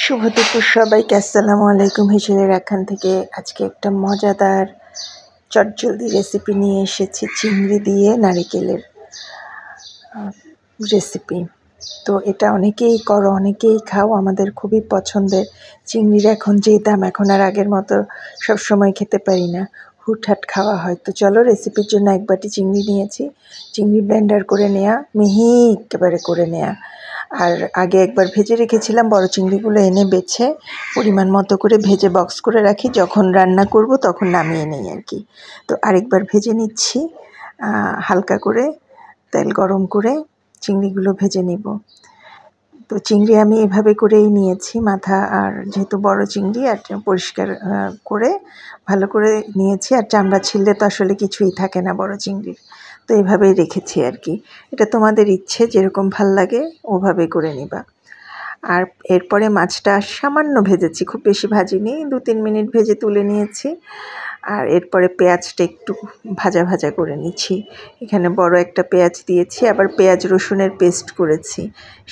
শুভ দুপুর সবাইকে। আসসালামু আলাইকুম। হেসেলের এখান থেকে আজকে একটা মজাদার চটজলদি রেসিপি নিয়ে এসেছি, চিংড়ি দিয়ে নারিকেলের রেসিপি। তো এটা অনেকেই করো, অনেকেই খাও, আমাদের খুবই পছন্দের। চিংড়ির এখন যে দাম, এখন আর আগের মতো সব সময় খেতে পারি না, হুটহাট খাওয়া হয়। তো চলো, রেসিপির জন্য এক বাটি চিংড়ি নিয়েছি। চিংড়ি ব্লেন্ডার করে নেওয়া, মিহি একেবারে করে নেওয়া। আর আগে একবার ভেজে রেখেছিলাম, বড় চিংড়িগুলো এনে বেছে পরিমাণ মতো করে ভেজে বক্স করে রাখি, যখন রান্না করব তখন নামিয়ে নিই আর কি। তো আরেকবার ভেজে নিচ্ছি, হালকা করে তেল গরম করে চিংড়িগুলো ভেজে নিব। তো চিংড়ি আমি এভাবে করেই নিয়েছি, মাথা আর যেহেতু বড় চিংড়ি, আর পরিষ্কার করে ভালো করে নিয়েছি। আর চামড়া ছিললে তো আসলে কিছুই থাকে না বড় চিংড়ির, তো এভাবেই রেখেছি আর কি। এটা তোমাদের ইচ্ছে, যেরকম ভাল লাগে ওভাবে করে নিবা। আর এরপরে মাছটা সামান্য ভেজেছি, খুব বেশি ভাজিনি, 2-3 মিনিট ভেজে তুলে নিয়েছি। আর এরপরে পেঁয়াজটা একটু ভাজা ভাজা করে নিচ্ছি। এখানে বড় একটা পেঁয়াজ দিয়েছি, আবার পেঁয়াজ রসুনের পেস্ট করেছি।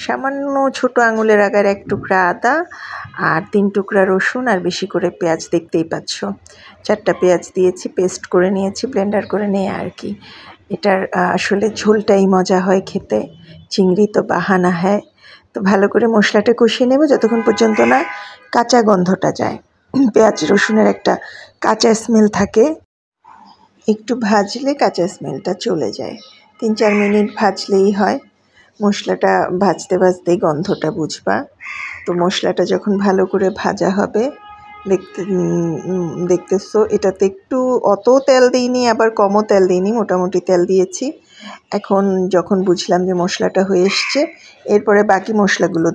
সামান্য ছোট আঙুলের আগার 1 টুকরা আদা আর 3 টুকরা রসুন, আর বেশি করে পেঁয়াজ, দেখতেই পাচ্ছ। 4টা পেঁয়াজ দিয়েছি, পেস্ট করে নিয়েছি, ব্লেন্ডার করে নিয়ে আর কি। এটার আসলে ঝোলটাই মজা হয় খেতে, চিংড়ি তো বাহানা হয়। তো ভালো করে মশলাটা কষিয়ে নেব যতক্ষণ পর্যন্ত না কাঁচা গন্ধটা যায়। পেঁয়াজ রসুনের একটা কাঁচা স্মেল থাকে, একটু ভাজলে কাঁচা স্মেলটা চলে যায়। 3-4 মিনিট ভাজলেই হয়। মশলাটা ভাজতে ভাজতেই গন্ধটা বুঝবা। তো মশলাটা যখন ভালো করে ভাজা হবে, দেখতেছো এটাতে একটু অত তেল দিইনি, আবার কমও তেল দিইনি, মোটামুটি তেল দিয়েছি। এখন যখন বুঝলাম যে মশলাটা হয়ে এসছে, এরপরে বাকি মশলাগুলো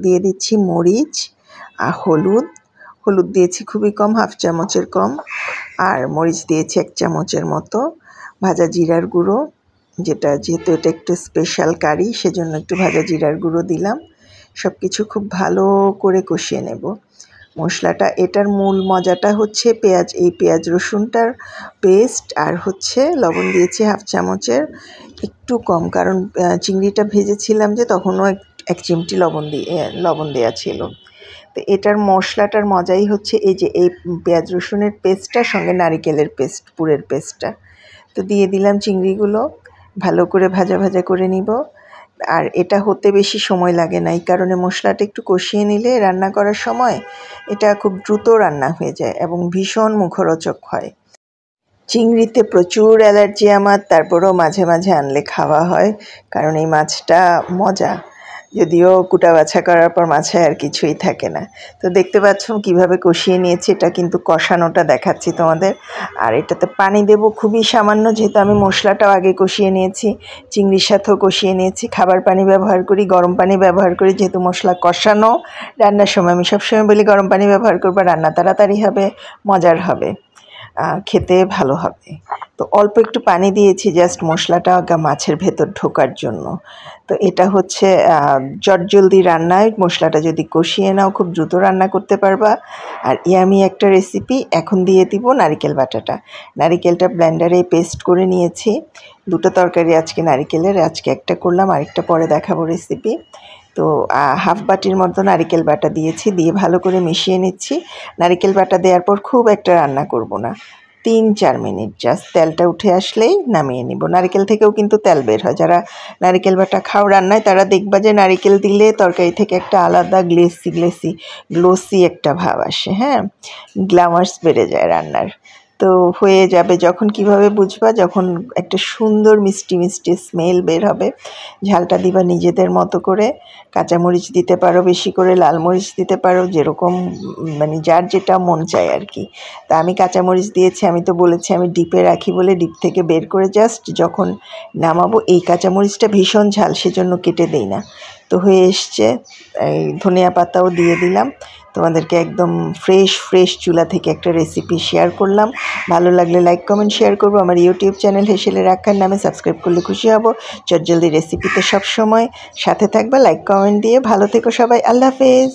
দিয়ে দিচ্ছি মরিচ আর হলুদ দিয়েছি খুবই কম, 1/2 চামচের কম। আর মরিচ দিয়েছি 1 চামচের মতো। ভাজা জিরার গুঁড়ো, যেহেতু এটা একটু স্পেশাল কারি, সেজন্য একটু ভাজা জিরার গুঁড়ো দিলাম। সব কিছু খুব ভালো করে কষিয়ে নেব মশলাটা। এটার মূল মজাটা হচ্ছে এই পেঁয়াজ রসুনটার পেস্ট, আর হচ্ছে লবণ দিয়েছি 1/2 চামচের একটু কম, কারণ চিংড়িটা ভেজেছিলাম যে তখনও 1 চিমটি লবণ দেওয়া ছিল। তো এটার মশলাটার মজাই হচ্ছে এই পেঁয়াজ রসুনের পেস্টটার সঙ্গে নারিকেলের পেস্ট, পুরের পেস্টটা। তো দিয়ে দিলাম চিংড়িগুলো, ভালো করে ভাজা ভাজা করে নিব। আর এটা হতে বেশি সময় লাগে না, এই কারণে মশলাটা একটু কষিয়ে নিলে রান্না করার সময় এটা খুব দ্রুত রান্না হয়ে যায় এবং ভীষণ মুখরোচক হয়। চিংড়িতে প্রচুর অ্যালার্জি আমার, তারপরেও মাঝে মাঝে আনলে খাওয়া হয়, কারণ এই মাছটা মজা। যদিও কুটা বাছা করার পর মাছে আর কিছুই থাকে না। তো দেখতে পাচ্ছ কিভাবে কষিয়ে নিয়েছি, এটা কিন্তু কষানোটা দেখাচ্ছি তোমাদের। আর এটাতে পানি দেব খুবই সামান্য, যেহেতু আমি মশলাটাও আগে কষিয়ে নিয়েছি, চিংড়ির সাথেও কষিয়ে নিয়েছি। খাবার পানি ব্যবহার করি, গরম পানি ব্যবহার করি, যেহেতু মশলা কষানো। রান্নার সময় আমি সবসময় বলি গরম পানি ব্যবহার করবো, রান্না তাড়াতাড়ি হবে, মজার হবে, খেতে ভালো হবে। তো অল্প একটু পানি দিয়েছি জাস্ট মশলাটা মাছের ভেতর ঢোকার জন্য। তো এটা হচ্ছে চটজলদি রান্নায় মশলাটা যদি কষিয়ে নাও খুব দ্রুত রান্না করতে পারবা। আর ইয়ামি একটা রেসিপি। এখন দিয়ে দিব নারিকেল বাটাটা। নারিকেলটা ব্লেন্ডারে পেস্ট করে নিয়েছি। 2টো তরকারি আজকে নারিকেলের, আজকে একটা করলাম, আরেকটা পরে দেখাবো রেসিপি। তো 1/2 বাটির মতো নারিকেল বাটা দিয়েছি, দিয়ে ভালো করে মিশিয়ে নিচ্ছি। নারিকেল বাটা দেওয়ার পর খুব একটা রান্না করব না, 3-4 মিনিট জাস্ট, তেলটা উঠে আসলেই নামিয়ে নিব। নারিকেল থেকেও কিন্তু তেল বের হয়, যারা নারিকেল বাটা খাও রান্নায় তারা দেখবা যে নারিকেল দিলে তরকারি থেকে একটা আলাদা গ্লোসি একটা ভাব আসে, হ্যাঁ, গ্ল্যামার্স বেড়ে যায় রান্নার। তো হয়ে যাবে যখন, কিভাবে বুঝবা, যখন একটা সুন্দর মিষ্টি মিষ্টি স্মেল বের হবে। ঝালটা দিবা নিজেদের মতো করে, কাঁচামরিচ দিতে পারো বেশি করে, লাল মরিচ দিতে পারো, যেরকম মানে যার যেটা মন চায় আর কি। তা আমি কাঁচামরিচ দিয়েছি, আমি তো বলেছি আমি ডিপে রাখি বলে, ডিপ থেকে বের করে জাস্ট যখন নামাবো, এই কাঁচামরিচটা ভীষণ ঝাল, সেজন্য কেটে দেই না। তো হয়ে এসছে, এই ধনিয়া পাতাও দিয়ে দিলাম। তোমাদেরকে একদম ফ্রেশ চুলা থেকে একটা রেসিপি শেয়ার করলাম। ভালো লাগলে লাইক কমেন্ট শেয়ার করবো। আমার ইউটিউব চ্যানেল হেসেলের আক্কার নামে সাবস্ক্রাইব করলে খুশি হব। চটজলদি রেসিপিতে সবসময় সাথে থাকবে, লাইক কমেন্ট দিয়ে। ভালো থেকো সবাই, আল্লাহ হাফেজ।